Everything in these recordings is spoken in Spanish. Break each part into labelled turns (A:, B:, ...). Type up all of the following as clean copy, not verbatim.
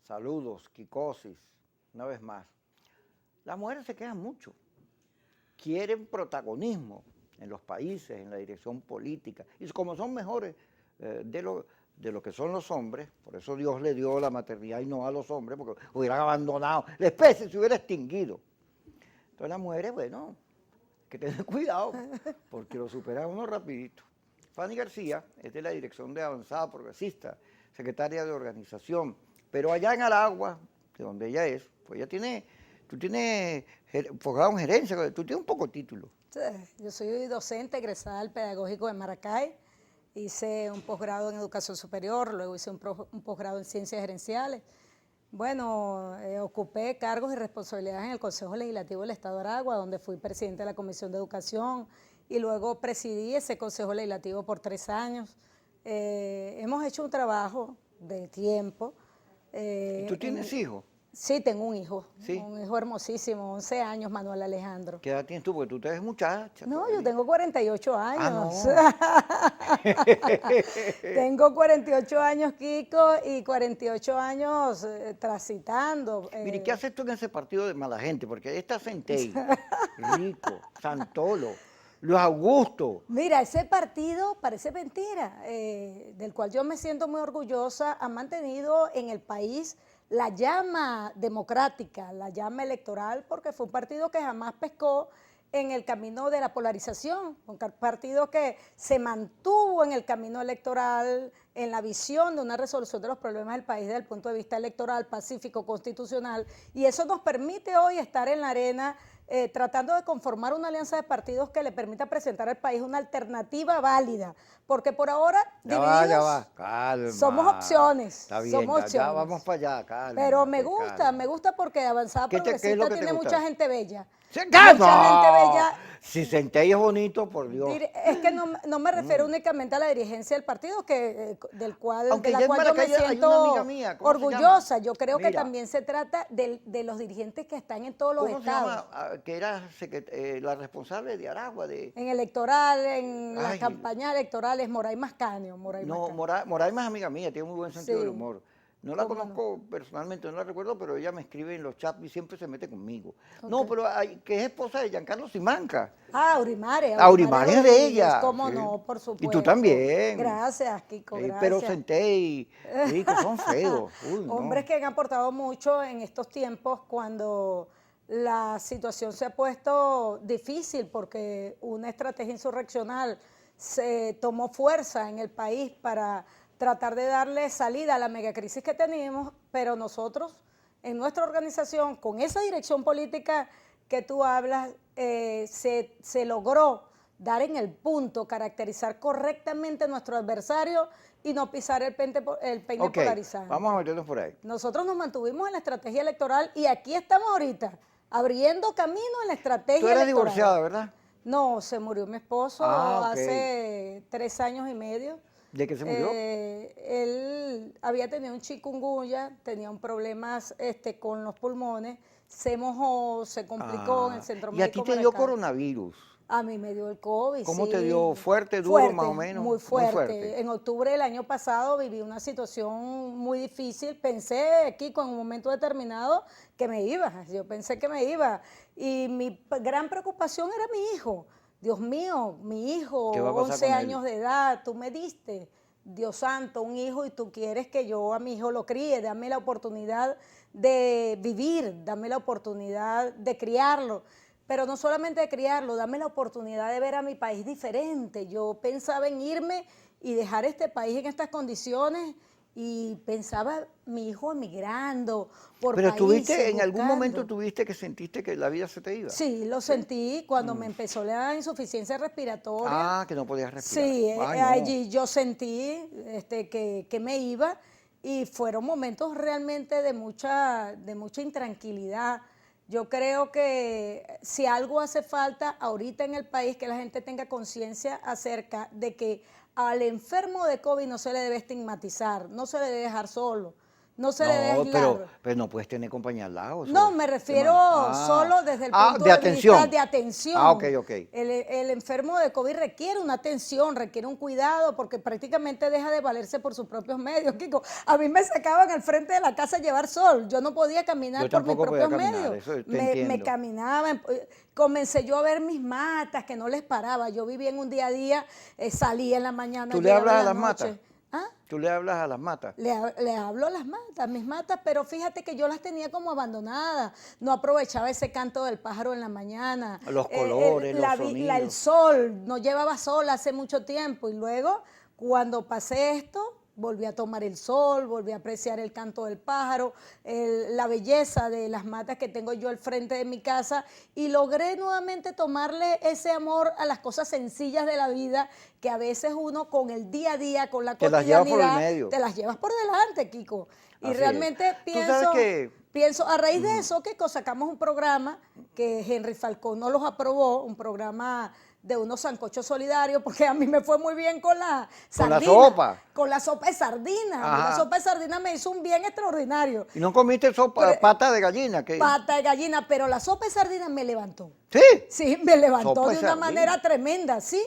A: Saludos, Kikosis, una vez más. Las mujeres se quejan mucho, quieren protagonismo en los países, en la dirección política, y como son mejores de lo que son los hombres, por eso Dios le dio la maternidad y no a los hombres, porque hubieran abandonado, la especie se hubiera extinguido. Entonces las mujeres, bueno, hay que tener cuidado, porque lo supera uno rapidito. Fanny García es de la Dirección de Avanzada Progresista, secretaria de organización, pero allá en Aragua, de donde ella es, pues ella tiene, tú tienes posgrado en gerencia, tú tienes un poco de título.
B: Sí, yo soy docente egresada del Pedagógico de Maracay, hice un posgrado en Educación Superior, luego hice un posgrado en Ciencias Gerenciales. Bueno, ocupé cargos y responsabilidades en el Consejo Legislativo del Estado de Aragua, donde fui presidente de la Comisión de Educación y luego presidí ese Consejo Legislativo por 3 años. Hemos hecho un trabajo de tiempo.
A: ¿Y tú tienes hijos?
B: Sí, tengo un hijo
A: ¿Sí?
B: hermosísimo, 11 años, Manuel Alejandro.
A: ¿Qué edad tienes tú? Porque tú te ves muchacha.
B: No,
A: todavía.
B: yo tengo 48 años.
A: Ah, no.
B: Tengo 48 años, Kiko, y 48 años transitando.
A: Mire, ¿qué haces tú en ese partido de mala gente? Porque ahí está Centey, Rico, Santolo, Luis Augusto.
B: Mira, ese partido parece mentira, del cual yo me siento muy orgullosa, ha mantenido en el país la llama democrática, la llama electoral, porque fue un partido que jamás pescó en el camino de la polarización, un partido que se mantuvo en el camino electoral, en la visión de una resolución de los problemas del país desde el punto de vista electoral, pacífico, constitucional, y eso nos permite hoy estar en la arena tratando de conformar una alianza de partidos que le permita presentar al país una alternativa válida, porque por ahora
A: Ya
B: divididos
A: va, calma.
B: somos opciones.
A: Está bien,
B: somos
A: ya
B: opciones.
A: vamos para allá, calma.
B: Pero me gusta porque Avanzada
A: ¿Qué es lo
B: Progresista
A: que te
B: tiene
A: gusta?
B: mucha gente bella.
A: ¡Sí,
B: Mucha gente
A: calma!
B: bella.
A: Si Centey es bonito, por Dios.
B: Es que no me refiero únicamente a la dirigencia del partido, de
A: Aunque
B: la
A: ya en
B: cual yo me
A: Maracay hay una
B: siento
A: amiga mía, ¿cómo se
B: orgullosa.
A: llama?
B: Yo creo que
A: Mira.
B: también se trata de los dirigentes que están en todos los
A: ¿Cómo se
B: estados.
A: llama? Que era la responsable de Aragua, de...
B: En electoral, en las
A: Ay,
B: campañas electorales, Moray Mascanio.
A: no, Moraima es amiga mía, tiene muy buen sentido del
B: Sí,
A: humor. No la
B: cómo no.
A: conozco personalmente, no la recuerdo, pero ella me escribe en los chats y siempre se mete conmigo.
B: Ok.
A: No, pero que es esposa de Giancarlo Simanca.
B: Aurimare.
A: Aurimare es de
B: Rodríguez,
A: ella.
B: cómo
A: Sí.
B: no, por supuesto.
A: Y tú también.
B: Gracias, Kiko,
A: Sí,
B: gracias.
A: pero Centey, Rico, son feos. Uy, no.
B: Hombres que han aportado mucho en estos tiempos cuando la situación se ha puesto difícil porque una estrategia insurreccional se tomó fuerza en el país para tratar de darle salida a la megacrisis que teníamos, pero nosotros en nuestra organización, con esa dirección política que tú hablas, se logró dar en el punto, caracterizar correctamente a nuestro adversario y no pisar el peine
A: Ok,
B: polarizante.
A: vamos a meternos por ahí.
B: Nosotros nos mantuvimos en la estrategia electoral y aquí estamos ahorita, abriendo camino en la estrategia
A: Tú eres
B: electoral.
A: divorciada, ¿verdad?
B: No, se murió mi esposo
A: Ah, ok.
B: hace 3 años y medio.
A: ¿De qué se murió?
B: Él había tenido un chikungunya, tenía un problemas con los pulmones, se mojó, se complicó en el centro
A: y a
B: médico
A: ti te dio
B: Maracay.
A: coronavirus.
B: A mí me dio el COVID,
A: ¿Cómo
B: sí.
A: te dio? ¿Fuerte, duro, más o menos?
B: Muy fuerte. En octubre del año pasado viví una situación muy difícil. Pensé aquí con un momento determinado que me iba. Yo pensé que me iba. Y mi gran preocupación era mi hijo. Dios mío, mi hijo,
A: ¿Qué va a pasar
B: 11
A: con él?
B: años de edad, tú me diste, Dios santo, un hijo y tú quieres que yo a mi hijo lo críe, dame la oportunidad de vivir, dame la oportunidad de criarlo. Pero no solamente de criarlo, dame la oportunidad de ver a mi país diferente. Yo pensaba en irme y dejar este país en estas condiciones y pensaba mi hijo emigrando por
A: Pero
B: países,
A: en algún momento
B: buscando.
A: tuviste que sentiste que la vida se te iba.
B: Sí, lo sentí cuando me empezó la insuficiencia respiratoria.
A: Ah, que no podías respirar.
B: Sí,
A: Ay, no.
B: allí yo sentí que me iba y fueron momentos realmente de mucha intranquilidad. Yo creo que si algo hace falta ahorita en el país, que la gente tenga conciencia acerca de que al enfermo de COVID no se le debe estigmatizar, no se le debe dejar solo. no se le debe aislar.
A: Pero no puedes tener compañía al lado.
B: No, me refiero solo desde el punto
A: de atención.
B: vista de atención.
A: Ah, ok.
B: El enfermo de COVID requiere una atención, requiere un cuidado, porque prácticamente deja de valerse por sus propios medios. Kiko, a mí me sacaban al frente de la casa a llevar sol. Yo no podía caminar por mis propios medios. Me caminaba. Comencé yo a ver mis matas, que no les paraba. Yo vivía en un día a día, salía en la mañana.
A: ¿Tú le hablas a las matas?
B: ¿Ah?
A: ¿Tú le hablas a las matas?
B: Le hablo a las matas, mis matas, pero fíjate que yo las tenía como abandonadas. No aprovechaba ese canto del pájaro en la mañana.
A: Los colores, los sonidos.
B: El sol, no llevaba sol hace mucho tiempo. Y luego, cuando pasé esto, volví a tomar el sol, volví a apreciar el canto del pájaro, la belleza de las matas que tengo yo al frente de mi casa y logré nuevamente tomarle ese amor a las cosas sencillas de la vida que a veces uno con el día a día, con la cotidianidad,
A: te las llevas por el medio.
B: Te las llevas por delante, Kiko. Y
A: Así
B: realmente pienso, a raíz de eso, Kiko, sacamos un programa que Henry Falcón nos los aprobó, un programa de unos sancochos solidarios, porque a mí me fue muy bien con la sardina.
A: ¿Con la sopa?
B: Con la sopa de sardina. La sopa de sardina me hizo un bien extraordinario.
A: ¿Y no comiste pata de gallina?
B: Pata de gallina, pero la sopa de sardina me levantó.
A: ¿Sí?
B: Sí, me levantó de una manera tremenda, ¿sí?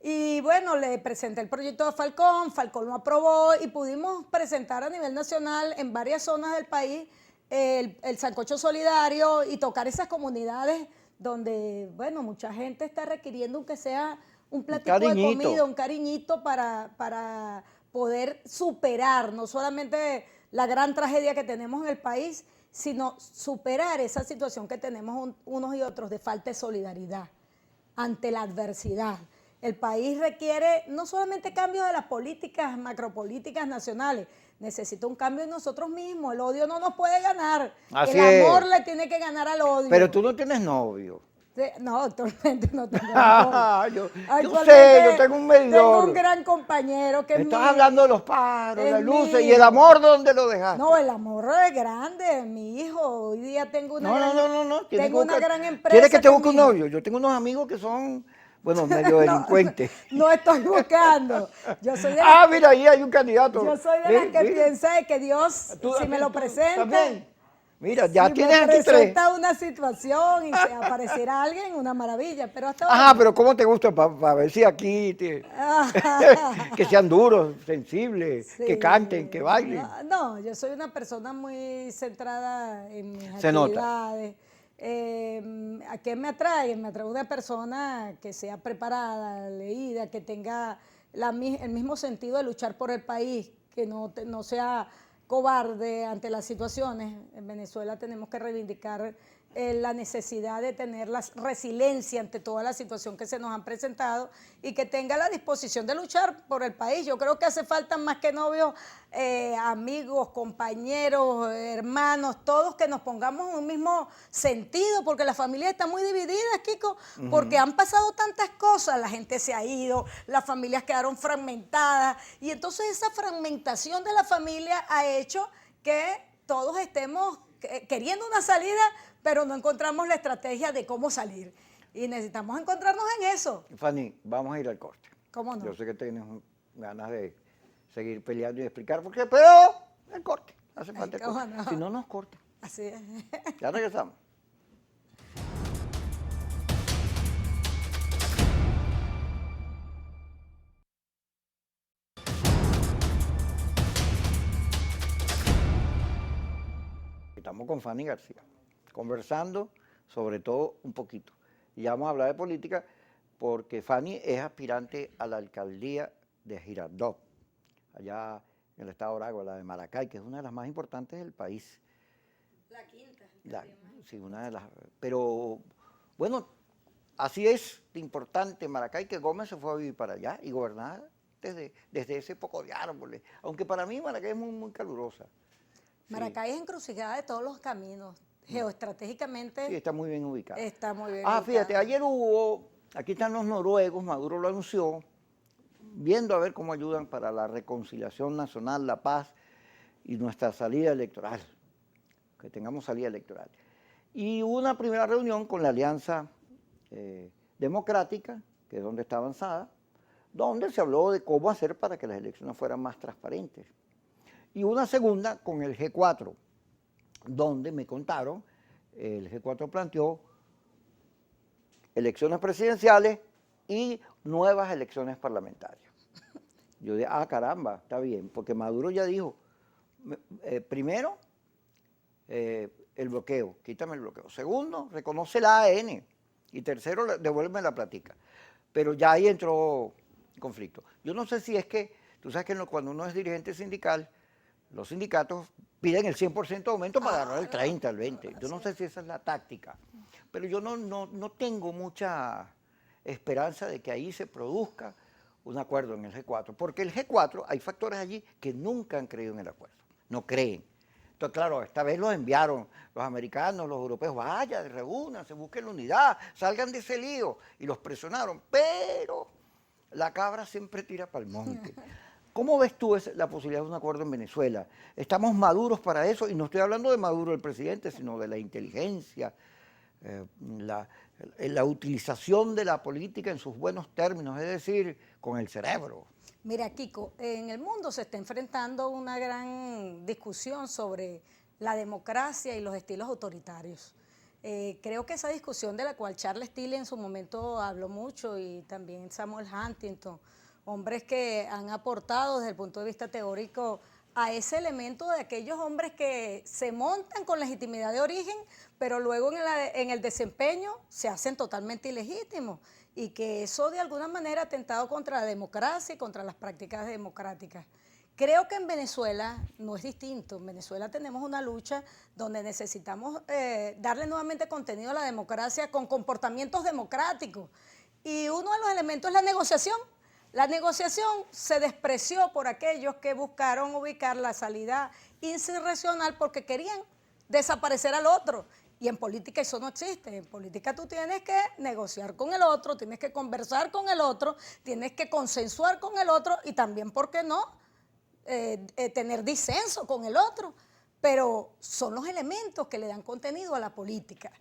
B: Y bueno, le presenté el proyecto a Falcón, Falcón lo aprobó y pudimos presentar a nivel nacional en varias zonas del país el sancocho solidario y tocar esas comunidades donde, bueno, mucha gente está requiriendo aunque sea un platito de comida, un cariñito para poder superar no solamente la gran tragedia que tenemos en el país, sino superar esa situación que tenemos unos y otros de falta de solidaridad ante la adversidad. El país requiere no solamente cambios de las políticas, macropolíticas nacionales, necesita un cambio en nosotros mismos. El odio no nos puede ganar.
A: Así
B: el amor le tiene que ganar al odio.
A: Pero tú no tienes novio.
B: No, actualmente no tengo novio.
A: Yo sé, yo tengo un medidor.
B: Tengo un gran compañero que
A: estás hablando de los pájaros, las luces, ¿y el amor dónde lo dejaste?
B: No, el amor es grande, mi hijo. Hoy día tengo una tengo una gran empresa.
A: ¿Quieres que te busque un novio? Yo tengo unos amigos que son... Bueno, medio delincuente.
B: No estoy buscando. Yo soy de
A: mira, ahí hay un candidato.
B: Yo soy de las que piensa que Dios, si me lo presenta.
A: Mira, ya
B: si
A: tienes
B: me
A: aquí tres.
B: presenta una situación y se apareciera alguien, una maravilla. Pero hasta ahora,
A: pero ¿cómo te gusta? Para ver si aquí que sean duros, sensibles, sí, que canten, que bailen.
B: No, yo soy una persona muy centrada en mis
A: actividades.
B: Nota. ¿A qué me atrae? Me atrae una persona que sea preparada, leída, que tenga el mismo sentido de luchar por el país, que no sea cobarde ante las situaciones. En Venezuela tenemos que reivindicar la necesidad de tener la resiliencia ante toda la situación que se nos han presentado y que tenga la disposición de luchar por el país. Yo creo que hace falta más que novios, amigos, compañeros, hermanos, todos que nos pongamos en un mismo sentido, porque la familia está muy dividida, Kiko, porque han pasado tantas cosas, la gente se ha ido, las familias quedaron fragmentadas y entonces esa fragmentación de la familia ha hecho que todos estemos queriendo una salida, pero no encontramos la estrategia de cómo salir. Y necesitamos encontrarnos en eso.
A: Fanny, vamos a ir al corte.
B: ¿Cómo no?
A: Yo sé que tienes ganas de seguir peleando y explicar por qué, pero el corte. Hace falta el corte. No? Si no, nos corta.
B: Así es.
A: Ya regresamos. Estamos con Fanny García, conversando sobre todo un poquito. Y ya vamos a hablar de política porque Fanny es aspirante a la alcaldía de Girardot, allá en el estado de Aragua, la de Maracay, que es una de las más importantes del país.
B: La quinta.
A: Sí, una de las... Pero, bueno, así es de importante Maracay que Gómez se fue a vivir para allá y gobernar desde ese poco de árboles. Aunque para mí Maracay es muy, muy calurosa.
B: Maracay es encrucijada de todos los caminos. Geoestratégicamente.
A: Sí, está muy bien ubicada.
B: Está muy bien ubicada.
A: Fíjate, ayer aquí están los noruegos, Maduro lo anunció, viendo a ver cómo ayudan para la reconciliación nacional, la paz y nuestra salida electoral, que tengamos salida electoral. Y hubo una primera reunión con la Alianza Democrática, que es donde está avanzada, donde se habló de cómo hacer para que las elecciones fueran más transparentes. y una segunda con el G4, donde me contaron, el G4 planteó elecciones presidenciales y nuevas elecciones parlamentarias. Yo dije, caramba, está bien, porque Maduro ya dijo, primero, el bloqueo, quítame el bloqueo. Segundo, reconoce la AN. Y tercero, devuélveme la platica. Pero ya ahí entró conflicto. Yo no sé si es que, tú sabes que cuando uno es dirigente sindical, los sindicatos piden el 100% de aumento para agarrar el 30, el 20. Yo no sé si esa es la táctica. Pero yo no tengo mucha esperanza de que ahí se produzca un acuerdo en el G4. Porque el G4, hay factores allí que nunca han creído en el acuerdo. No creen. Entonces, claro, esta vez los enviaron los americanos, los europeos, vaya, reúnanse, busquen la unidad, salgan de ese lío. Y los presionaron, pero la cabra siempre tira para el monte. ¿Cómo ves tú la posibilidad de un acuerdo en Venezuela? ¿Estamos maduros para eso? Y no estoy hablando de Maduro el presidente, sino de la inteligencia, la utilización de la política en sus buenos términos, es decir, con el cerebro.
B: Mira, Kiko, en el mundo se está enfrentando una gran discusión sobre la democracia y los estilos autoritarios. Creo que esa discusión de la cual Charles Tilly en su momento habló mucho y también Samuel Huntington, hombres que han aportado desde el punto de vista teórico a ese elemento de aquellos hombres que se montan con legitimidad de origen, pero luego en el desempeño se hacen totalmente ilegítimos y que eso de alguna manera ha atentado contra la democracia y contra las prácticas democráticas. Creo que en Venezuela no es distinto. En Venezuela tenemos una lucha donde necesitamos darle nuevamente contenido a la democracia con comportamientos democráticos. Y uno de los elementos es la negociación. La negociación se despreció por aquellos que buscaron ubicar la salida insurreccional porque querían desaparecer al otro. Y en política eso no existe. En política tú tienes que negociar con el otro, tienes que conversar con el otro, tienes que consensuar con el otro y también, ¿por qué no?, tener disenso con el otro. Pero son los elementos que le dan contenido a la política.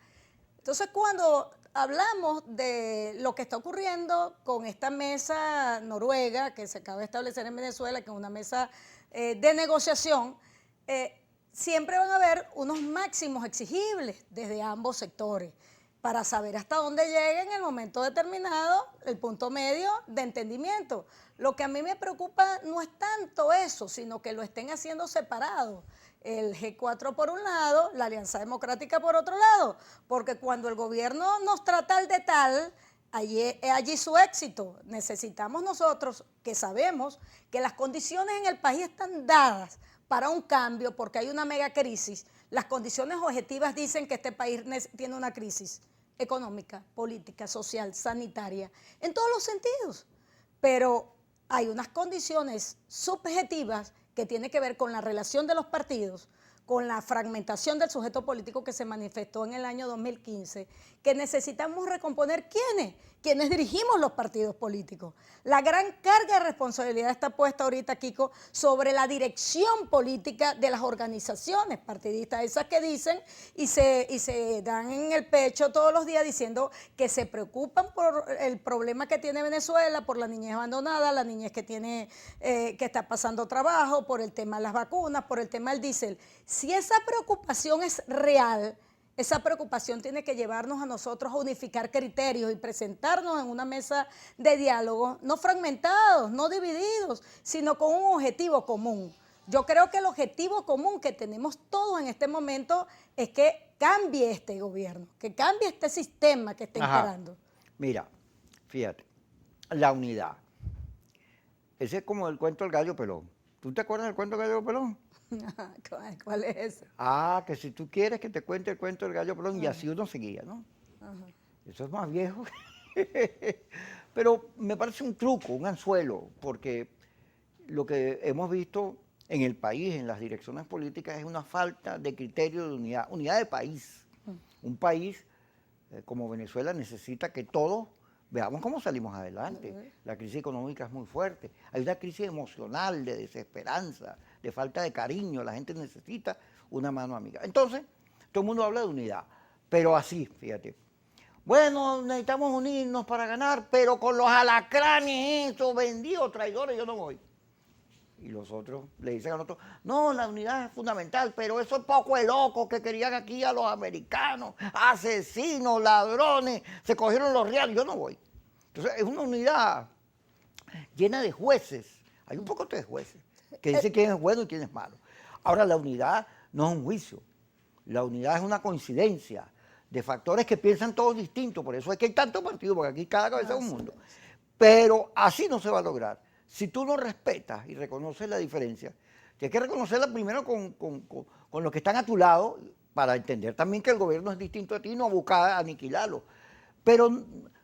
B: Entonces, cuando hablamos de lo que está ocurriendo con esta mesa noruega que se acaba de establecer en Venezuela, que es una mesa de negociación, siempre van a haber unos máximos exigibles desde ambos sectores para saber hasta dónde llega en el momento determinado el punto medio de entendimiento. Lo que a mí me preocupa no es tanto eso, sino que lo estén haciendo separado. El G4 por un lado, la Alianza Democrática por otro lado, porque cuando el gobierno nos trata al de tal, allí su éxito. Necesitamos nosotros, que sabemos que las condiciones en el país están dadas para un cambio, porque hay una mega crisis. Las condiciones objetivas dicen que este país tiene una crisis económica, política, social, sanitaria, en todos los sentidos. Pero hay unas condiciones subjetivas que tienen que ver con la relación de los partidos, con la fragmentación del sujeto político que se manifestó en el año 2015, que necesitamos recomponer quienes dirigimos los partidos políticos. La gran carga de responsabilidad está puesta ahorita, Kiko, sobre la dirección política de las organizaciones partidistas, esas que dicen y se dan en el pecho todos los días diciendo que se preocupan por el problema que tiene Venezuela, por la niñez abandonada, la niñez que está pasando trabajo, por el tema de las vacunas, por el tema del diésel. Si esa preocupación es real, esa preocupación tiene que llevarnos a nosotros a unificar criterios y presentarnos en una mesa de diálogo, no fragmentados, no divididos, sino con un objetivo común. Yo creo que el objetivo común que tenemos todos en este momento es que cambie este gobierno, que cambie este sistema que está imperando.
A: Mira, fíjate, la unidad. Ese es como el cuento del gallo pelón. ¿Tú te acuerdas del cuento del gallo pelón?
B: ¿Cuál es ese?
A: Que si tú quieres que te cuente el cuento del gallo pelón, y así uno seguía, ¿no? Eso es más viejo. Pero me parece un truco, un anzuelo, porque lo que hemos visto en el país, en las direcciones políticas, es una falta de criterio de unidad de país. Un país como Venezuela necesita que todos veamos cómo salimos adelante. La crisis económica es muy fuerte. Hay una crisis emocional, de desesperanza, de falta de cariño. La gente necesita una mano amiga. Entonces, todo el mundo habla de unidad, pero así, fíjate. Bueno, necesitamos unirnos para ganar, pero con los alacranes, esos vendidos traidores, yo no voy. Y los otros le dicen a nosotros, no, la unidad es fundamental, pero eso es poco de locos que querían aquí a los americanos, asesinos, ladrones, se cogieron los reales, yo no voy. Entonces es una unidad llena de jueces, hay un poco de jueces, que dicen quién es bueno y quién es malo. Ahora la unidad no es un juicio, la unidad es una coincidencia de factores que piensan todos distintos, por eso es que hay tantos partidos, porque aquí cada cabeza es un mundo. Pero así no se va a lograr. Si tú no respetas y reconoces la diferencia, tienes que reconocerla primero con los que están a tu lado, para entender también que el gobierno es distinto a ti, no buscar aniquilarlo. Pero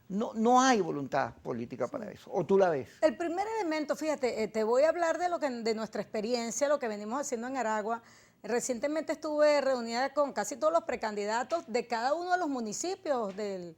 A: no hay voluntad política para eso, ¿o tú la ves?
B: El primer elemento, fíjate, te voy a hablar de nuestra experiencia, lo que venimos haciendo en Aragua. Recientemente estuve reunida con casi todos los precandidatos de cada uno de los municipios del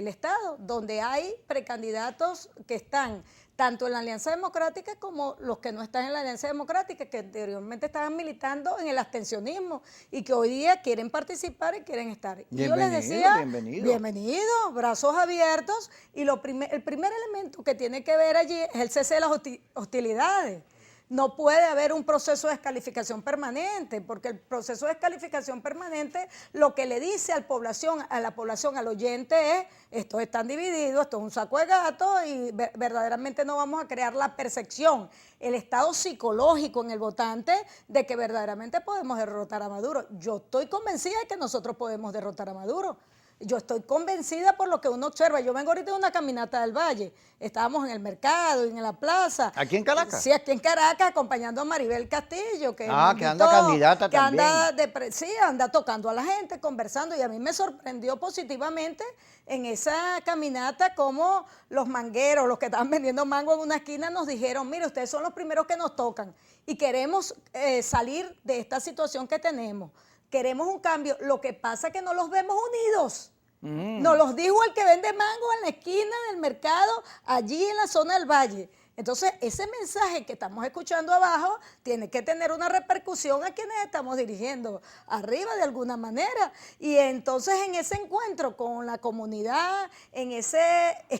B: estado, donde hay precandidatos que están tanto en la Alianza Democrática como los que no están en la Alianza Democrática, que anteriormente estaban militando en el abstencionismo y que hoy día quieren participar y quieren estar. Y yo les decía, bienvenido, brazos abiertos, y el primer elemento que tiene que ver allí es el cese de las hostilidades. No puede haber un proceso de descalificación permanente, porque el proceso de descalificación permanente lo que le dice a la población, al oyente es, estos están divididos, esto es un saco de gatos y verdaderamente no vamos a crear la percepción, el estado psicológico en el votante de que verdaderamente podemos derrotar a Maduro. Yo estoy convencida de que nosotros podemos derrotar a Maduro. Yo estoy convencida por lo que uno observa. Yo vengo ahorita de una caminata del Valle. Estábamos en el mercado, en la plaza.
A: ¿Aquí en Caracas?
B: Sí, aquí en Caracas, acompañando a Maribel Castillo. Que
A: anda candidata
B: que
A: también.
B: Sí, anda tocando a la gente, conversando. Y a mí me sorprendió positivamente en esa caminata cómo los mangueros, los que estaban vendiendo mango en una esquina, nos dijeron, mire, ustedes son los primeros que nos tocan y queremos salir de esta situación que tenemos. Queremos un cambio, lo que pasa es que no los vemos unidos. Nos los dijo el que vende mango en la esquina del mercado, allí en la zona del Valle. Entonces, ese mensaje que estamos escuchando abajo tiene que tener una repercusión a quienes estamos dirigiendo arriba de alguna manera. Y entonces, en ese encuentro con la comunidad, es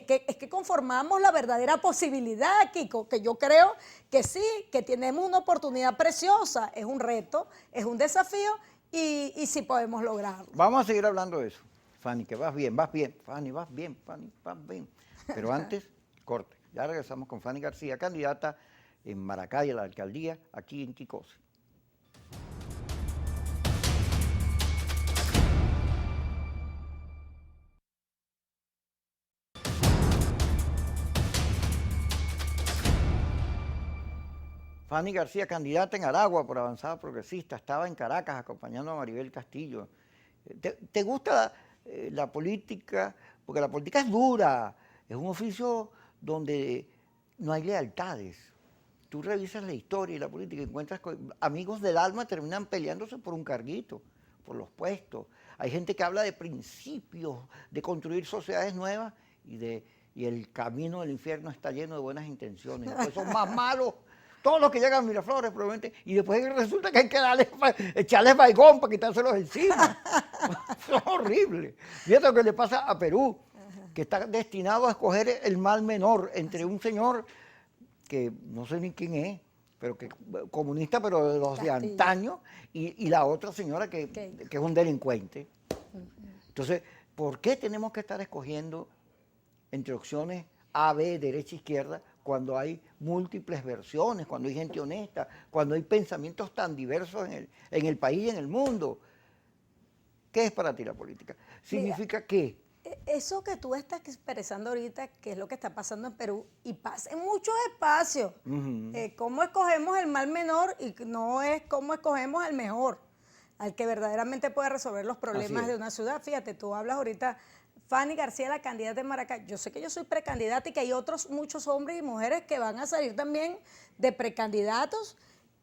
B: que conformamos la verdadera posibilidad, Kiko, que yo creo que sí, que tenemos una oportunidad preciosa. Es un reto, es un desafío y sí podemos lograrlo.
A: Vamos a seguir hablando de eso. Fanny, que vas bien, Fanny, vas bien, Fanny, vas bien. Pero antes, corte. Ya regresamos con Fanny García, candidata en Maracay a la alcaldía, aquí en Quicos. Fanny García, candidata en Aragua por Avanzada Progresista, estaba en Caracas acompañando a Maribel Castillo. ¿Te gusta la política? Porque la política es dura, es un oficio donde no hay lealtades. Tú revisas la historia y la política y encuentras que amigos del alma terminan peleándose por un carguito, por los puestos. Hay gente que habla de principios, de construir sociedades nuevas y el camino del infierno está lleno de buenas intenciones. Después son más malos todos los que llegan a Miraflores probablemente, y después resulta que hay que echarles baigón para quitárselos encima. Es horrible. Fíjate lo que le pasa a Perú, que está destinado a escoger el mal menor entre un señor que no sé ni quién es, pero que comunista, pero de los de antaño, y la otra señora que es un delincuente. Entonces, ¿por qué tenemos que estar escogiendo entre opciones A, B, derecha, izquierda, cuando hay múltiples versiones, cuando hay gente honesta, cuando hay pensamientos tan diversos en el país y en el mundo? ¿Qué es para ti la política? ¿Significa qué?
B: Eso que tú estás expresando ahorita, que es lo que está pasando en Perú, y pasa en muchos espacios. ¿Cómo escogemos el mal menor? Y no es cómo escogemos el mejor, al que verdaderamente puede resolver los problemas de una ciudad. Fíjate, tú hablas ahorita, Fanny García, la candidata de Maracay. Yo sé que yo soy precandidata y que hay otros muchos hombres y mujeres que van a salir también de precandidatos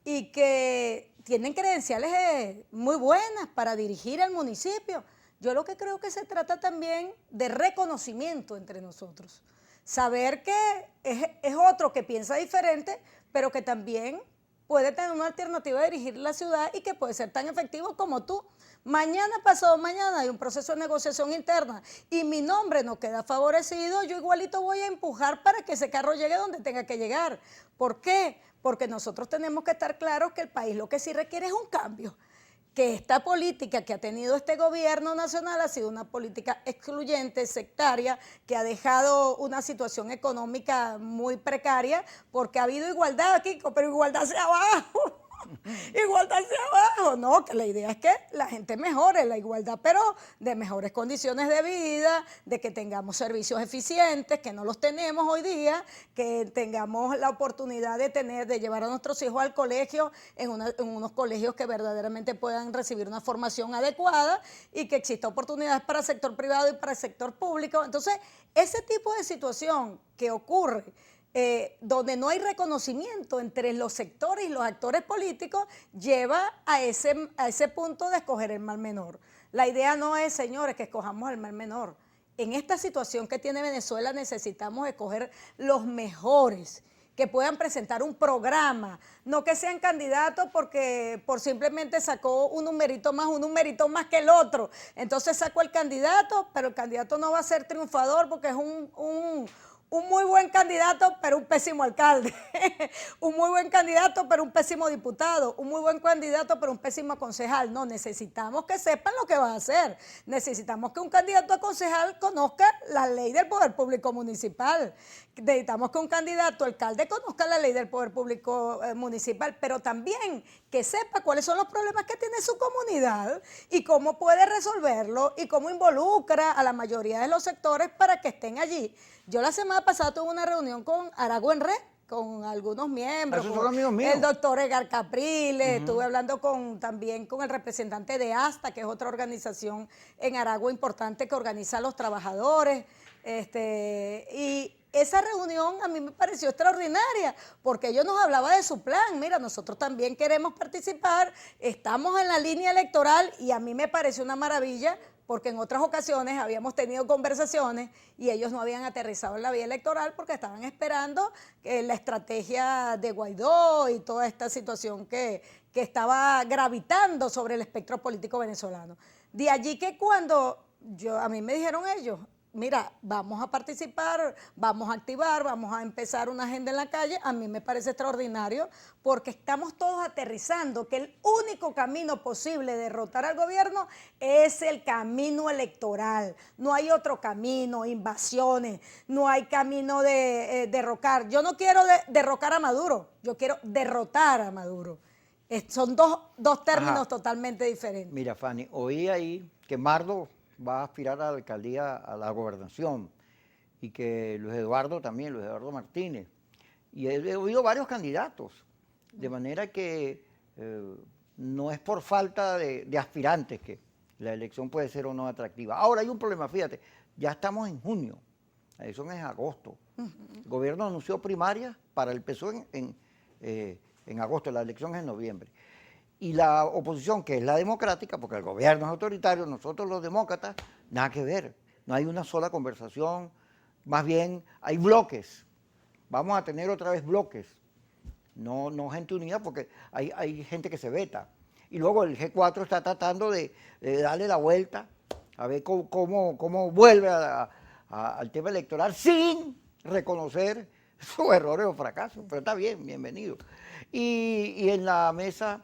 B: y que tienen credenciales muy buenas para dirigir al municipio. Yo lo que creo que se trata también de reconocimiento entre nosotros. Saber que es otro que piensa diferente, pero que también puede tener una alternativa de dirigir la ciudad y que puede ser tan efectivo como tú. Mañana, pasado mañana, hay un proceso de negociación interna y mi nombre no queda favorecido, yo igualito voy a empujar para que ese carro llegue donde tenga que llegar. ¿Por qué? Porque nosotros tenemos que estar claros que el país lo que sí requiere es un cambio, que esta política que ha tenido este gobierno nacional ha sido una política excluyente, sectaria, que ha dejado una situación económica muy precaria, porque ha habido igualdad, Kiko, pero igualdad hacia abajo. Igualdad hacia abajo, no, que la idea es que la gente mejore la igualdad, pero de mejores condiciones de vida, de que tengamos servicios eficientes, que no los tenemos hoy día, que tengamos la oportunidad de llevar a nuestros hijos al colegio, en unos colegios que verdaderamente puedan recibir una formación adecuada y que exista oportunidades para el sector privado y para el sector público. Entonces, ese tipo de situación que ocurre, donde no hay reconocimiento entre los sectores y los actores políticos, lleva a ese punto de escoger el mal menor. La idea no es, señores, que escojamos el mal menor. En esta situación que tiene Venezuela necesitamos escoger los mejores, que puedan presentar un programa, no que sean candidatos porque por simplemente sacó un numerito más que el otro. Entonces sacó el candidato, pero el candidato no va a ser triunfador porque es un muy buen candidato, pero un pésimo alcalde. Un muy buen candidato, pero un pésimo diputado. Un muy buen candidato, pero un pésimo concejal. No, necesitamos que sepan lo que va a hacer. Necesitamos que un candidato a concejal conozca la ley del poder público municipal. Necesitamos que un candidato a alcalde conozca la ley del poder público municipal, pero también que sepa cuáles son los problemas que tiene su comunidad y cómo puede resolverlo y cómo involucra a la mayoría de los sectores para que estén allí. Yo la semana pasada tuve una reunión con Aragua en Red, con algunos miembros,
A: Esos son amigos míos.
B: El doctor Edgar Capriles, estuve hablando también con el representante de ASTA, que es otra organización en Aragua importante que organiza a los trabajadores, y esa reunión a mí me pareció extraordinaria, porque ellos nos hablaban de su plan. Mira, nosotros también queremos participar, estamos en la línea electoral y a mí me pareció una maravilla, porque en otras ocasiones habíamos tenido conversaciones y ellos no habían aterrizado en la vía electoral porque estaban esperando la estrategia de Guaidó y toda esta situación que estaba gravitando sobre el espectro político venezolano. De allí que cuando a mí me dijeron ellos, mira, vamos a participar, vamos a activar, vamos a empezar una agenda en la calle, a mí me parece extraordinario porque estamos todos aterrizando que el único camino posible de derrotar al gobierno es el camino electoral. No hay otro camino, invasiones, no hay camino de derrocar. Yo no quiero derrocar a Maduro, yo quiero derrotar a Maduro. Son dos términos totalmente diferentes.
A: Mira, Fanny, oí ahí que Mardo va a aspirar a la alcaldía, a la gobernación, y que Luis Eduardo Martínez. Y he oído varios candidatos, de manera que no es por falta de aspirantes que la elección puede ser o no atractiva. Ahora hay un problema, fíjate, ya estamos en junio, la elección es en agosto. El gobierno anunció primarias para el PSOE en agosto, la elección es en noviembre. Y la oposición, que es la democrática, porque el gobierno es autoritario, nosotros los demócratas, nada que ver. No hay una sola conversación, más bien hay bloques. Vamos a tener otra vez bloques, no gente unida, porque hay gente que se veta. Y luego el G4 está tratando de darle la vuelta, a ver cómo vuelve al tema electoral sin reconocer sus errores o fracasos. Pero está bien, bienvenido. Y en la mesa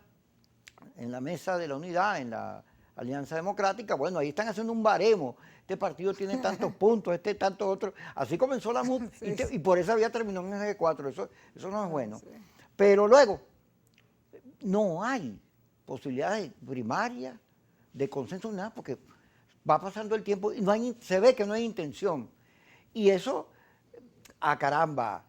A: de la unidad, en la Alianza Democrática, bueno, ahí están haciendo un baremo. Este partido tiene tantos puntos, tantos otros. Así comenzó la MUD y por esa vía terminó en el G4. Eso no es bueno. Sí. Pero luego, no hay posibilidades primarias de consenso, nada, porque va pasando el tiempo y se ve que no hay intención. Y eso, caramba,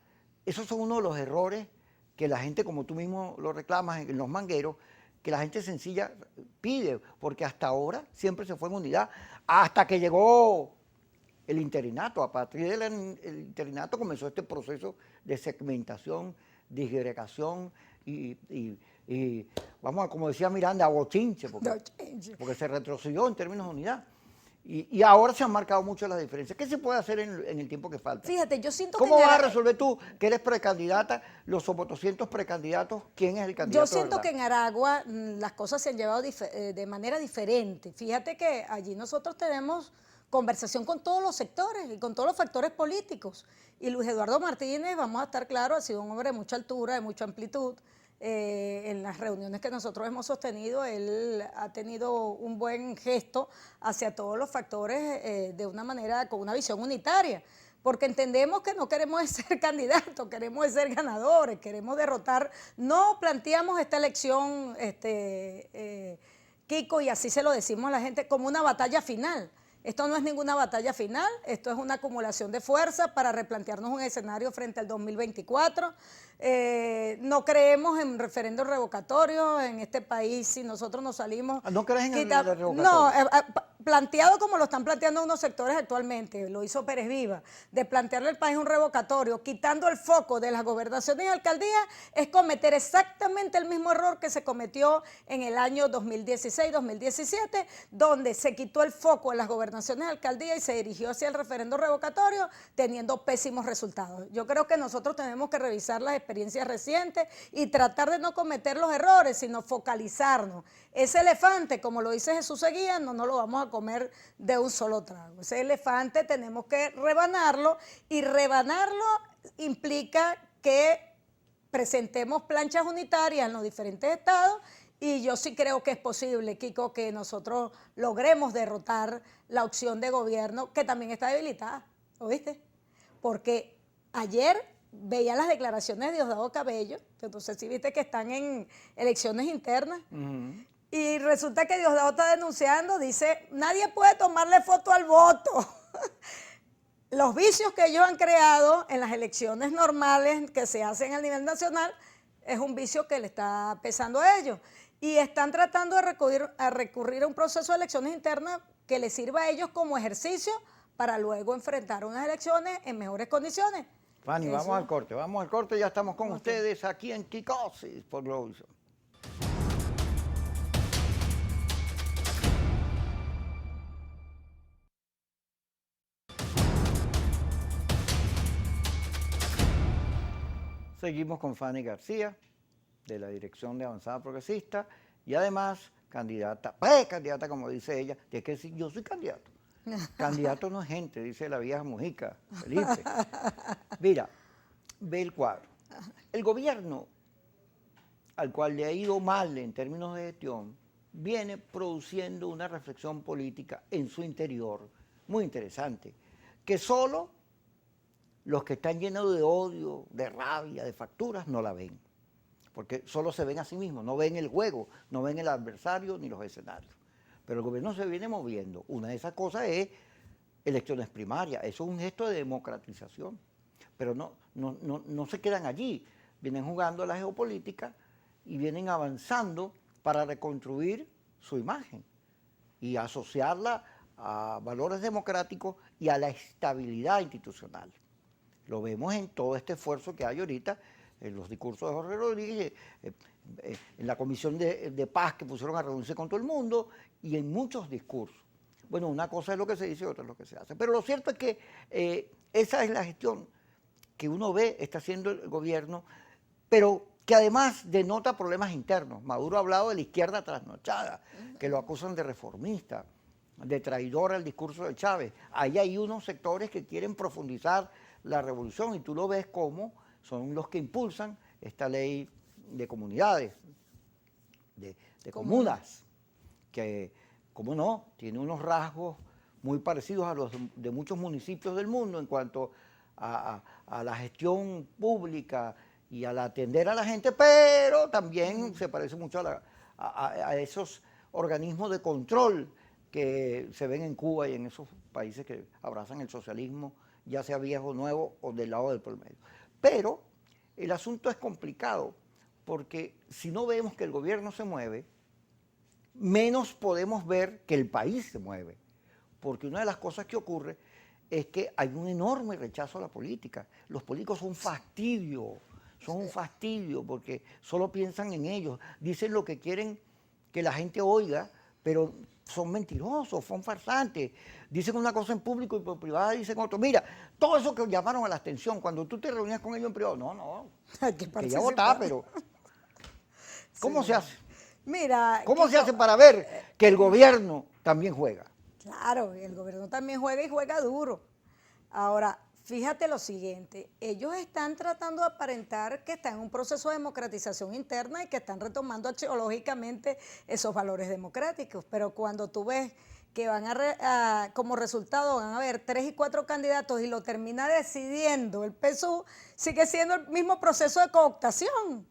A: esos son uno de los errores que la gente, como tú mismo lo reclamas en los mangueros, que la gente sencilla pide, porque hasta ahora siempre se fue en unidad, hasta que llegó el interinato. A partir del interinato comenzó este proceso de segmentación, disgregación y vamos a, como decía Miranda, a bochinche, porque se retrocedió en términos de unidad. Y ahora se han marcado mucho las diferencias. ¿Qué se puede hacer en el tiempo que falta?
B: Fíjate, yo siento
A: ¿Cómo
B: que
A: vas a resolver tú, que eres precandidata, los somos 200 precandidatos? ¿Quién es el candidato
B: yo siento
A: de
B: que
A: verdad?
B: en Aragua las cosas se han llevado de manera diferente. Fíjate que allí nosotros tenemos conversación con todos los sectores y con todos los factores políticos. Y Luis Eduardo Martínez, vamos a estar claros, ha sido un hombre de mucha altura, de mucha amplitud. En las reuniones que nosotros hemos sostenido, él ha tenido un buen gesto hacia todos los factores de una manera, con una visión unitaria, porque entendemos que no queremos ser candidatos, queremos ser ganadores, queremos derrotar. No planteamos esta elección, Kiko, y así se lo decimos a la gente, como una batalla final. Esto no es ninguna batalla final, esto es una acumulación de fuerzas para replantearnos un escenario frente al 2024. No creemos en referendos revocatorios en este país. Si nosotros nos salimos...
A: ¿No crees en el revocatorio?
B: No, planteado como lo están planteando unos sectores actualmente, lo hizo Pérez Viva, de plantearle al país un revocatorio, quitando el foco de las gobernaciones y alcaldías, es cometer exactamente el mismo error que se cometió en el año 2016-2017, donde se quitó el foco de las gobernaciones y alcaldías y se dirigió hacia el referendo revocatorio, teniendo pésimos resultados. Yo creo que nosotros tenemos que revisar las experiencias recientes y tratar de no cometer los errores, sino focalizarnos. Ese elefante, como lo dice Jesús Seguía, no lo vamos a comer de un solo trago. Ese elefante tenemos que rebanarlo, y rebanarlo implica que presentemos planchas unitarias en los diferentes estados, y yo sí creo que es posible, Kiko, que nosotros logremos derrotar la opción de gobierno, que también está debilitada, ¿oíste? Porque ayer veía las declaraciones de Diosdado Cabello, que no sé si viste que están en elecciones internas, y resulta que Diosdado está denunciando, dice, nadie puede tomarle foto al voto. Los vicios que ellos han creado en las elecciones normales que se hacen a nivel nacional es un vicio que le está pesando a ellos. Y están tratando de recurrir a un proceso de elecciones internas que les sirva a ellos como ejercicio para luego enfrentar unas elecciones en mejores condiciones.
A: Fanny, vamos al corte, ya estamos con ustedes aquí en Kikosis por Globovisión. Seguimos con Fanny García, de la Dirección de Avanzada Progresista, y además candidata, precandidata, como dice ella, de que yo soy candidato. Candidato no es gente, dice la vieja Mujica, Felipe. Mira, ve el cuadro. El gobierno, al cual le ha ido mal en términos de gestión, viene produciendo una reflexión política en su interior muy interesante, que solo los que están llenos de odio, de rabia, de facturas, no la ven. Porque solo se ven a sí mismos, no ven el juego, no ven el adversario ni los escenarios. Pero el gobierno se viene moviendo. Una de esas cosas es elecciones primarias. Eso es un gesto de democratización. Pero no se quedan allí. Vienen jugando a la geopolítica y vienen avanzando para reconstruir su imagen y asociarla a valores democráticos y a la estabilidad institucional. Lo vemos en todo este esfuerzo que hay ahorita, en los discursos de Jorge Rodríguez, en la comisión de paz que pusieron a reunirse con todo el mundo, y en muchos discursos. Bueno, una cosa es lo que se dice y otra es lo que se hace. Pero lo cierto es que esa es la gestión que uno ve, está haciendo el gobierno, pero que además denota problemas internos. Maduro ha hablado de la izquierda trasnochada, que lo acusan de reformista, de traidor al discurso de Chávez. Ahí hay unos sectores que quieren profundizar la revolución, y tú lo ves como son los que impulsan esta ley de comunidades, de comunas, que, como no, tiene unos rasgos muy parecidos a los de muchos municipios del mundo en cuanto a la gestión pública y al atender a la gente, pero también se parece mucho a esos organismos de control que se ven en Cuba y en esos países que abrazan el socialismo, ya sea viejo o nuevo o del lado del por medio. Pero el asunto es complicado, porque si no vemos que el gobierno se mueve, menos podemos ver que el país se mueve. Porque una de las cosas que ocurre es que hay un enorme rechazo a la política. Los políticos son un fastidio, porque solo piensan en ellos, dicen lo que quieren que la gente oiga, pero son mentirosos, son farsantes. Dicen una cosa en público y por privada dicen otra. Mira, todo eso que llamaron a la abstención, cuando tú te reunías con ellos en privado, no, que ya votaba, pero ¿cómo se hace?
B: Mira,
A: ¿Cómo se
B: Kiko,
A: hace para ver que el gobierno también juega?
B: claro, el gobierno también juega y juega duro. Ahora, fíjate lo siguiente, ellos están tratando de aparentar que están en un proceso de democratización interna y que están retomando axiológicamente esos valores democráticos, pero cuando tú ves que como resultado van a haber 3 y 4 candidatos y lo termina decidiendo el PSUV, sigue siendo el mismo proceso de cooptación,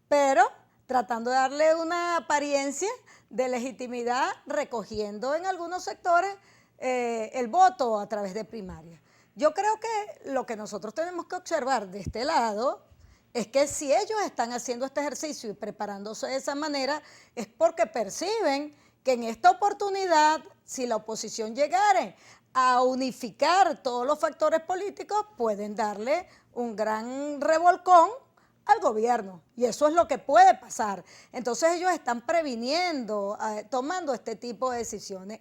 B: pero tratando de darle una apariencia de legitimidad, recogiendo en algunos sectores el voto a través de primarias. Yo creo que lo que nosotros tenemos que observar de este lado es que si ellos están haciendo este ejercicio y preparándose de esa manera, es porque perciben que en esta oportunidad, si la oposición llegara a unificar todos los factores políticos, pueden darle un gran revolcón al gobierno, y eso es lo que puede pasar. Entonces ellos están previniendo, tomando este tipo de decisiones.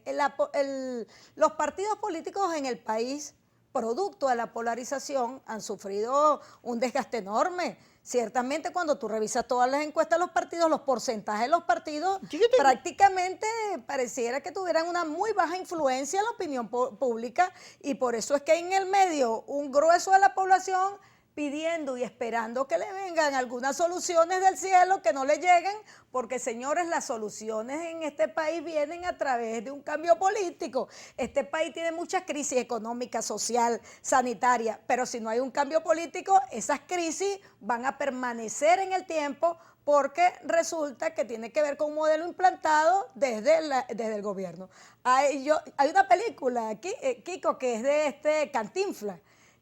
B: Los partidos políticos en el país, producto de la polarización, han sufrido un desgaste enorme. Ciertamente cuando tú revisas todas las encuestas de los partidos, los porcentajes de los partidos prácticamente pareciera que tuvieran una muy baja influencia en la opinión pública, y por eso es que en el medio un grueso de la población pidiendo y esperando que le vengan algunas soluciones del cielo que no le lleguen, porque señores, las soluciones en este país vienen a través de un cambio político. Este país tiene muchas crisis económica, social, sanitaria, pero si no hay un cambio político, esas crisis van a permanecer en el tiempo, porque resulta que tiene que ver con un modelo implantado desde el gobierno. Hay una película aquí, Kiko, que es de Cantinflas,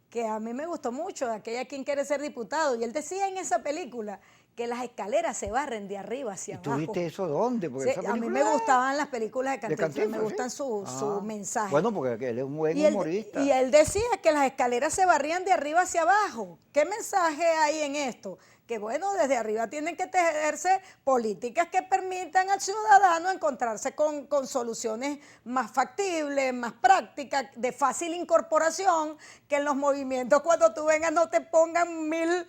B: que a mí me gustó mucho, de aquella Quien quiere ser diputado, y él decía en esa película que las escaleras se barren de arriba hacia abajo.
A: ¿Y tú viste eso dónde? Porque
B: sí, a mí me gustaban las películas de Cantinflas, me gustan
A: ¿sí?
B: su mensaje.
A: Bueno, porque él es un buen humorista.
B: Y él decía que las escaleras se barrían de arriba hacia abajo. ¿Qué mensaje hay en esto? Que bueno, desde arriba tienen que tejerse políticas que permitan al ciudadano encontrarse con soluciones más factibles, más prácticas, de fácil incorporación, que en los movimientos cuando tú vengas no te pongan mil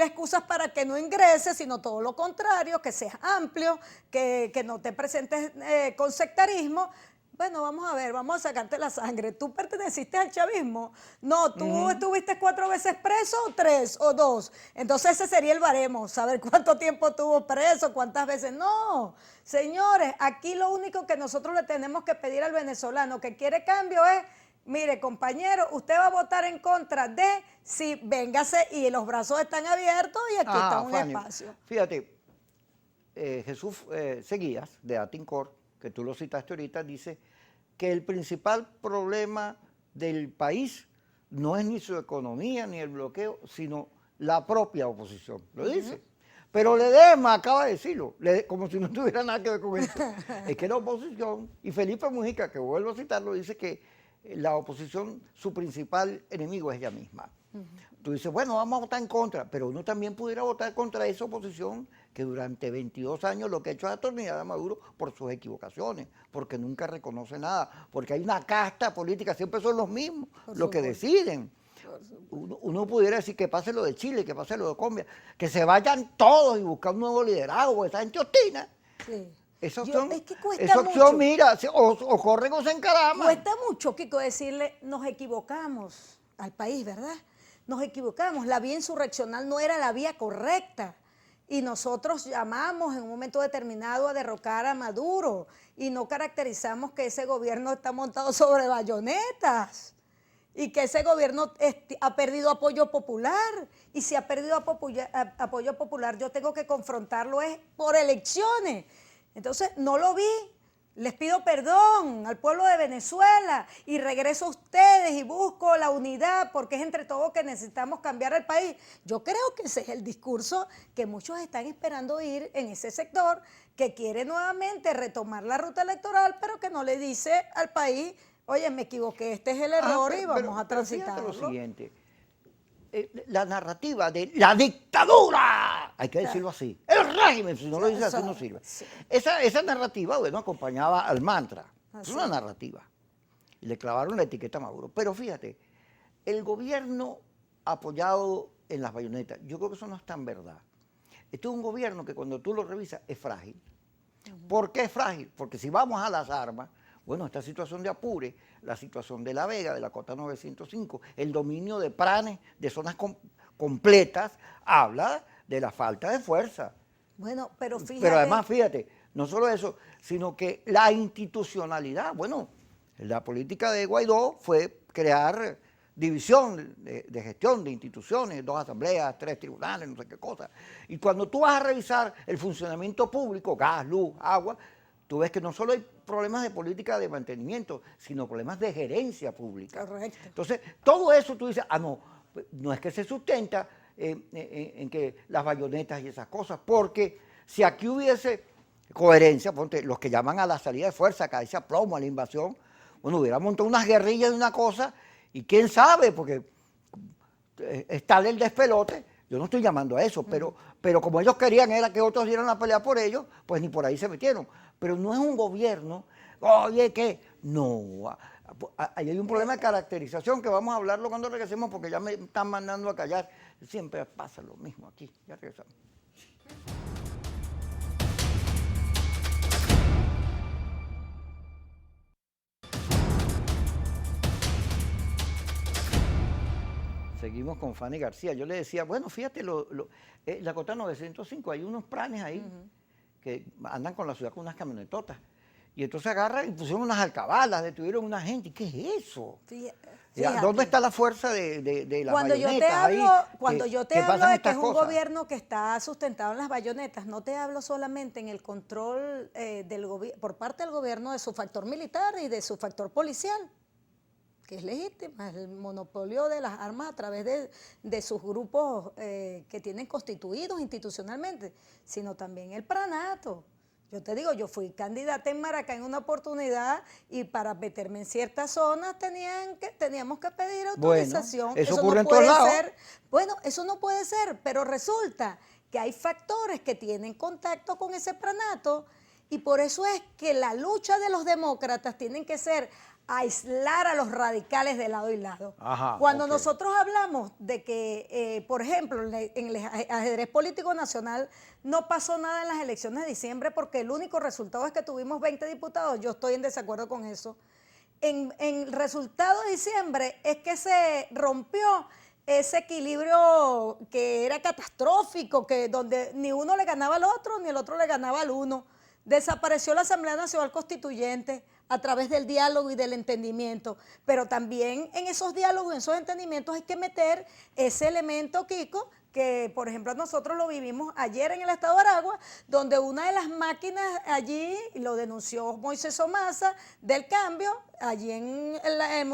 B: excusas para que no ingreses, sino todo lo contrario, que seas amplio, que no te presentes con sectarismo. Bueno, vamos a ver, vamos a sacarte la sangre. ¿Tú perteneciste al chavismo? No, ¿tú estuviste 4 veces preso o 3 o 2? Entonces ese sería el baremo, saber cuánto tiempo estuvo preso, cuántas veces. No, señores, aquí lo único que nosotros le tenemos que pedir al venezolano que quiere cambio es, mire, compañero, usted va a votar en contra de, si véngase, y los brazos están abiertos y aquí está un espacio.
A: Fíjate, Jesús Seguías, de Atincor, que tú lo citaste ahorita, dice que el principal problema del país no es ni su economía ni el bloqueo, sino la propia oposición. Lo dice. Pero Ledesma acaba de decirlo, como si no tuviera nada que ver con eso. Es que la oposición, y Felipe Mujica, que vuelvo a citarlo, dice que la oposición, su principal enemigo es ella misma. Tú dices, bueno, vamos a votar en contra, pero uno también pudiera votar contra esa oposición que durante 22 años lo que ha hecho es atornillar a Maduro por sus equivocaciones, porque nunca reconoce nada, porque hay una casta política, siempre son los mismos los que deciden. Uno pudiera decir que pase lo de Chile, que pase lo de Colombia, que se vayan todos y buscar un nuevo liderazgo, porque esa gente obstina. Sí. Esa opción,
B: es que cuesta
A: mucho. Mira, o corren o se encaraman.
B: Cuesta mucho, Kiko, decirle, nos equivocamos al país, ¿verdad? Nos equivocamos, la vía insurreccional no era la vía correcta. Y nosotros llamamos en un momento determinado a derrocar a Maduro y no caracterizamos que ese gobierno está montado sobre bayonetas y que ese gobierno ha perdido apoyo popular. Y si ha perdido apoyo popular, yo tengo que confrontarlo por elecciones. Entonces, no lo vi. Les pido perdón al pueblo de Venezuela y regreso a ustedes y busco la unidad, porque es entre todos que necesitamos cambiar el país. Yo creo que ese es el discurso que muchos están esperando oír en ese sector, que quiere nuevamente retomar la ruta electoral, pero que no le dice al país, oye, me equivoqué, este es el error y vamos a transitarlo.
A: Lo siguiente, la narrativa de la dictadura, hay que decirlo así, el régimen, si no lo dices así
B: Eso,
A: no sirve.
B: sí.
A: Esa narrativa, bueno, acompañaba al mantra. Es
B: Así
A: una
B: es.
A: narrativa. Y le clavaron la etiqueta a Maduro. Pero fíjate, el gobierno apoyado en las bayonetas, yo creo que eso no es tan verdad. Este es un gobierno que cuando tú lo revisas es frágil. ¿Por qué es frágil? Porque si vamos a las armas, bueno, esta situación de Apure, la situación de La Vega, de la Cota 905, el dominio de Pranes, de zonas completas, habla de la falta de fuerza.
B: Bueno, pero fíjate.
A: Pero además, fíjate, no solo eso, sino que la institucionalidad, bueno, la política de Guaidó fue crear división de gestión de instituciones, 2 asambleas, 3 tribunales, no sé qué cosa. Y cuando tú vas a revisar el funcionamiento público, gas, luz, agua, tú ves que no solo hay problemas de política de mantenimiento, sino problemas de gerencia pública.
B: Correcto.
A: Entonces, todo eso tú dices, no es que se sustenta en que las bayonetas y esas cosas, porque si aquí hubiese coherencia, ponte, los que llaman a la salida de fuerza, a ese aplomo, a la invasión, bueno, hubiera montado unas guerrillas de una cosa, y quién sabe, porque es tal el despelote, yo no estoy llamando a eso, pero como ellos querían era que otros dieran la pelea por ellos, pues ni por ahí se metieron. Pero no es un gobierno, oye, ¿qué? No, ahí hay un problema de caracterización que vamos a hablarlo cuando regresemos porque ya me están mandando a callar. Siempre pasa lo mismo aquí, ya regresamos. Seguimos con Fanny García. Yo le decía, bueno, fíjate, la Cota 905, hay unos planes ahí que andan con la ciudad con unas camionetotas. Y entonces agarran y pusieron unas alcabalas, detuvieron una gente. ¿Qué es eso?
B: Fíjate.
A: ¿Dónde está la fuerza de las
B: Cuando yo te
A: bayonetas
B: hablo,
A: ahí?
B: cuando yo te
A: ¿Qué
B: hablo
A: pasan
B: de que
A: estas
B: es un
A: cosas?
B: gobierno que está sustentado en las bayonetas, no te hablo solamente en el control por parte del gobierno de su factor militar y de su factor policial, que es legítimo, es el monopolio de las armas a través de sus grupos que tienen constituidos institucionalmente, sino también el pranato. Yo te digo, yo fui candidata en Maracay en una oportunidad y para meterme en ciertas zonas teníamos que pedir autorización.
A: Bueno, eso
B: no
A: ocurre en
B: puede
A: todos lados.
B: ser. Bueno, eso no puede ser, pero resulta que hay factores que tienen contacto con ese pranato y por eso es que la lucha de los demócratas tienen que ser aislar a los radicales de lado y lado.
A: Ajá,
B: Cuando
A: ok.
B: nosotros hablamos de que, por ejemplo, en el ajedrez político nacional no pasó nada en las elecciones de diciembre porque el único resultado es que tuvimos 20 diputados, yo estoy en desacuerdo con eso. En el resultado de diciembre es que se rompió ese equilibrio que era catastrófico, que donde ni uno le ganaba al otro, ni el otro le ganaba al uno. Desapareció la Asamblea Nacional Constituyente a través del diálogo y del entendimiento, pero también en esos diálogos, en esos entendimientos hay que meter ese elemento, Kiko, que por ejemplo nosotros lo vivimos ayer en el estado de Aragua, donde una de las máquinas allí, lo denunció Moisés Omasa, del cambio, allí en el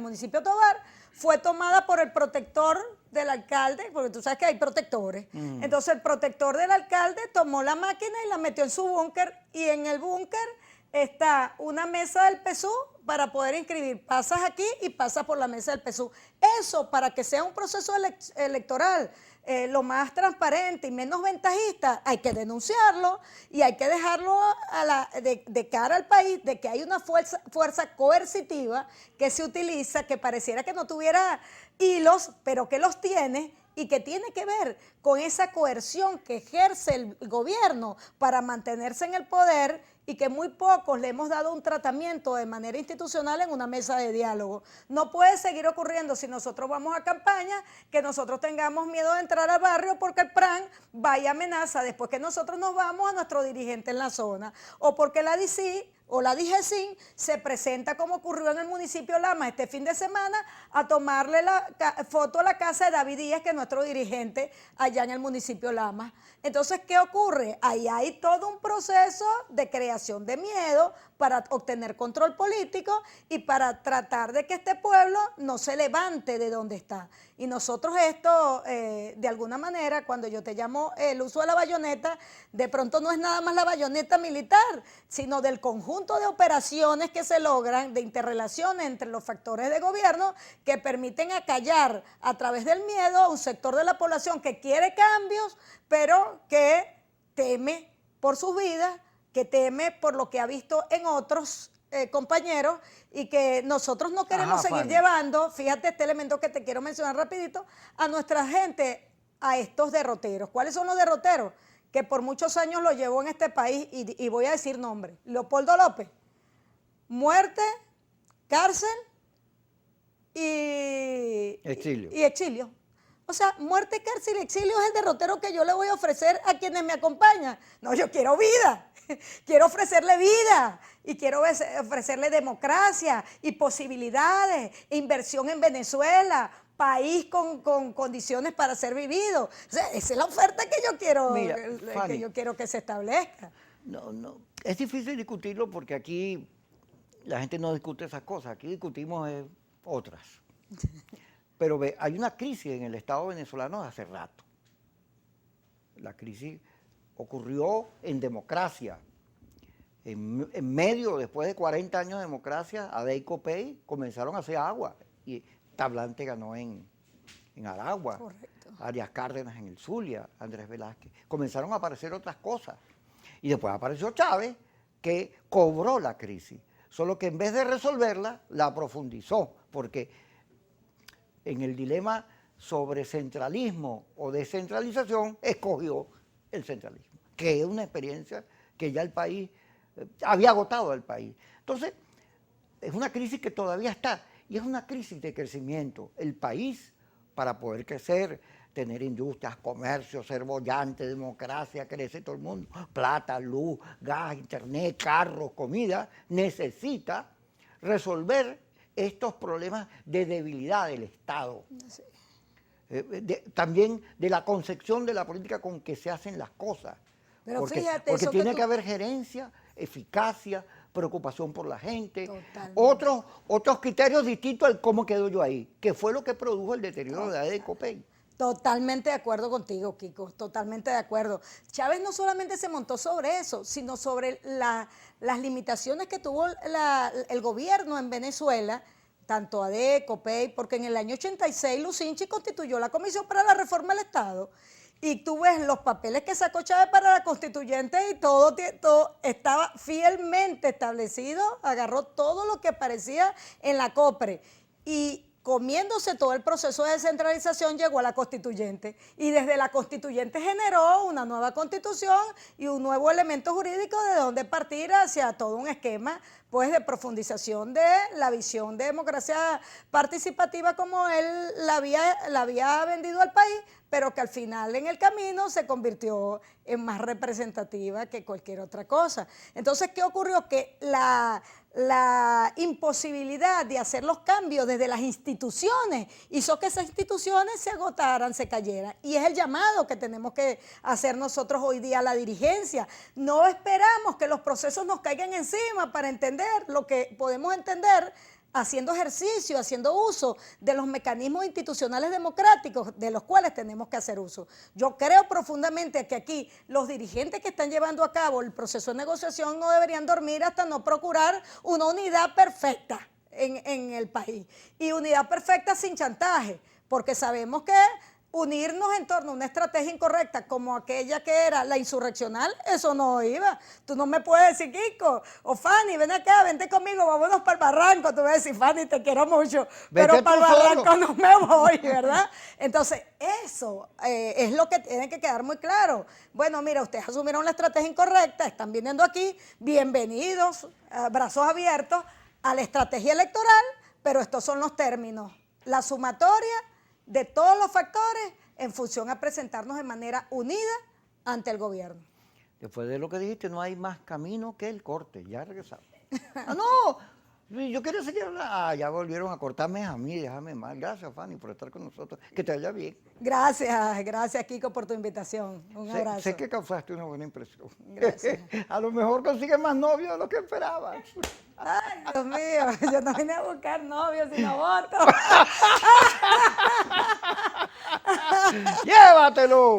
B: municipio Tovar, fue tomada por el protector del alcalde, porque tú sabes que hay protectores. Entonces el protector del alcalde tomó la máquina y la metió en su búnker, y en el búnker está una mesa del PSUV para poder inscribir. Pasas aquí y pasas por la mesa del PSUV. Eso, para que sea un proceso electoral lo más transparente y menos ventajista, hay que denunciarlo y hay que dejarlo de cara al país, de que hay una fuerza coercitiva que se utiliza, que pareciera que no tuviera hilos, pero que los tiene, y que tiene que ver con esa coerción que ejerce el gobierno para mantenerse en el poder, y que muy pocos le hemos dado un tratamiento de manera institucional en una mesa de diálogo. No puede seguir ocurriendo si nosotros vamos a campaña, que nosotros tengamos miedo de entrar al barrio porque el PRAN vaya y amenaza después que nosotros nos vamos a nuestro dirigente en la zona, o porque la DC o la DIGESIN se presenta, como ocurrió en el municipio Lamas este fin de semana, a tomarle la foto a la casa de David Díaz, que es nuestro dirigente allá en el municipio Lamas. Entonces, ¿qué ocurre? Ahí hay todo un proceso de creación de miedo para obtener control político y para tratar de que este pueblo no se levante de donde está. Y nosotros esto, de alguna manera, cuando yo te llamo el uso de la bayoneta, de pronto no es nada más la bayoneta militar, sino del conjunto de operaciones que se logran, de interrelaciones entre los factores de gobierno que permiten acallar a través del miedo a un sector de la población que quiere cambios, pero que teme por sus vidas, que teme por lo que ha visto en otros compañeros y que nosotros no queremos seguir llevando, fíjate este elemento que te quiero mencionar rapidito, a nuestra gente a estos derroteros. ¿Cuáles son los derroteros? Que por muchos años lo llevó en este país y voy a decir nombre, Leopoldo López, muerte, cárcel y exilio. O sea, muerte, cárcel y exilio es el derrotero que yo le voy a ofrecer a quienes me acompañan. No, yo quiero vida, quiero ofrecerle vida y quiero ofrecerle democracia y posibilidades, inversión en Venezuela, país con condiciones para ser vivido. O sea, esa es la oferta que yo quiero,
A: Mira, Fanny,
B: que yo quiero que se establezca.
A: No, es difícil discutirlo porque aquí la gente no discute esas cosas, aquí discutimos otras. Pero ve, hay una crisis en el Estado venezolano de hace rato. La crisis ocurrió en democracia. En medio, después de 40 años de democracia, ADE y COPEI comenzaron a hacer agua. Y Tablante ganó en Aragua. Correcto. Arias Cárdenas en el Zulia, Andrés Velázquez. Comenzaron a aparecer otras cosas. Y después apareció Chávez, que cobró la crisis. Solo que en vez de resolverla, la profundizó. Porque en el dilema sobre centralismo o descentralización, escogió el centralismo, que es una experiencia que ya el país había agotado al país. Entonces, es una crisis que todavía está, y es una crisis de crecimiento. El país, para poder crecer, tener industrias, comercio, ser bollante, democracia, crece todo el mundo, plata, luz, gas, internet, carros, comida, necesita resolver estos problemas de debilidad del Estado. Sí. También de la concepción de la política con que se hacen las cosas.
B: Pero
A: porque
B: fíjate,
A: porque tiene que haber gerencia, eficacia, preocupación por la gente, otros criterios distintos al cómo quedo yo ahí, que fue lo que produjo el deterioro de ADE y COPEI.
B: Totalmente de acuerdo contigo, Kiko, totalmente de acuerdo. Chávez no solamente se montó sobre eso, sino sobre las limitaciones que tuvo el gobierno en Venezuela, tanto ADE, COPEI, porque en el año 86 Lucinchi constituyó la Comisión para la Reforma del Estado. Y tú ves los papeles que sacó Chávez para la constituyente y todo estaba fielmente establecido, agarró todo lo que aparecía en la COPRE. Y comiéndose todo el proceso de descentralización, llegó a la constituyente y desde la constituyente generó una nueva constitución y un nuevo elemento jurídico de donde partir hacia todo un esquema pues de profundización de la visión de democracia participativa como él la había vendido al país, pero que al final en el camino se convirtió en más representativa que cualquier otra cosa. Entonces, ¿qué ocurrió? Que la imposibilidad de hacer los cambios desde las instituciones hizo que esas instituciones se agotaran, se cayeran. Y es el llamado que tenemos que hacer nosotros hoy día a la dirigencia. No esperamos que los procesos nos caigan encima para entender lo que podemos entender haciendo ejercicio, haciendo uso de los mecanismos institucionales democráticos de los cuales tenemos que hacer uso. Yo creo profundamente que aquí los dirigentes que están llevando a cabo el proceso de negociación no deberían dormir hasta no procurar una unidad perfecta en el país. Y unidad perfecta sin chantaje, porque sabemos que unirnos en torno a una estrategia incorrecta como aquella que era la insurreccional, eso no iba. Tú no me puedes decir, Kiko, o Fanny, ven acá, vente conmigo, vámonos para el barranco. Tú vas a decir, Fanny, te quiero mucho, pero para el barranco no me voy, ¿verdad? Entonces, eso es lo que tiene que quedar muy claro. Bueno, mira, ustedes asumieron la estrategia incorrecta, están viniendo aquí, bienvenidos, brazos abiertos a la estrategia electoral, pero estos son los términos. La sumatoria de todos los factores en función a presentarnos de manera unida ante el gobierno.
A: Después de lo que dijiste, no hay más camino que el corte. Ya regresamos. ¡Ah, no! Yo quería seguir hablando. Ah, ya volvieron a cortarme a mí, déjame mal. Gracias, Fanny, por estar con nosotros. Que te vaya bien.
B: Gracias, Kiko, por tu invitación. Un abrazo.
A: Sé que causaste una buena impresión.
B: Gracias.
A: A lo mejor consigues más novios de lo que esperabas.
B: Ay, Dios mío, yo no vine a buscar novios, sino votos.
A: ¡Llévatelo!